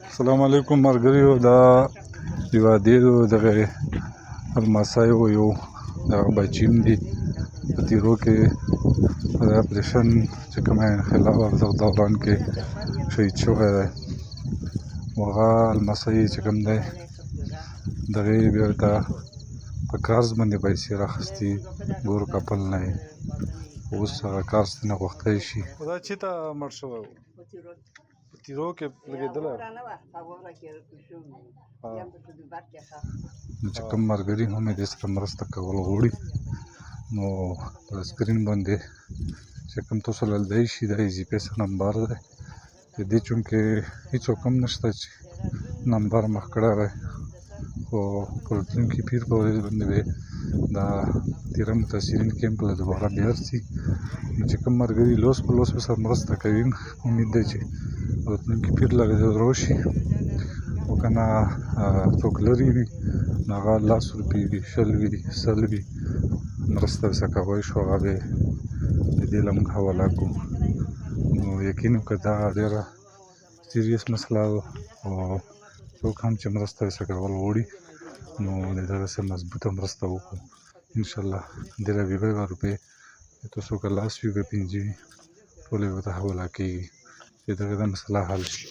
السلام علیکم ملګریو. دا یوه ډېرو دغه الماسیو یو دغه بچیم دی په تیرو کې په د اپریشن چې کومه انقلاب او دغه دوران کې شهید شوی دی. هغه لمسی چې کوم دی دغه یې بیا ورته په قرض باندې پیسې راخیستې ګور کپل نه یې اوس هغه قرض ترېنه غوښتی شي. دا چېرته مړ شوی و؟ په تیرو کې لګېدلی نو چې کوم ملګري هم یې دې سره مرسته کول غواړي نو په سکرین باندې چې کوم تاسو لیدلی شي دا یې جي پي ایس نمبر دی. د دې چونکې هېڅوک هم نشته چې نمبر مخ کړی دی خو په راتلونکي پیر په ورځ باندې به دا تیره متاثرین کیمپ له دوباره بیا رسي. نو چې کوم ملګري لوس په لوس ورسره مرسته کوي امید دی چې راتلونکي پیر له راشي او که نه څوک لرې وي نو هغه 10 روپۍ وي 20 وي 100 وي مرسته ورسره کوی شو هغه به د دې له موږ حواله کړو. نو یقین وکړه دا ډېره سیریس مسله ده او څوک هم چې مرسته ورسره کول غواړي نو د دغسې مضبوطه مرسته وکړو انشاءالله. ډېره بې بیه روپۍ تاسو که 10 وي که 5 وي ټولې ورته حواله کېږي چې دغه دا مسله حل شي.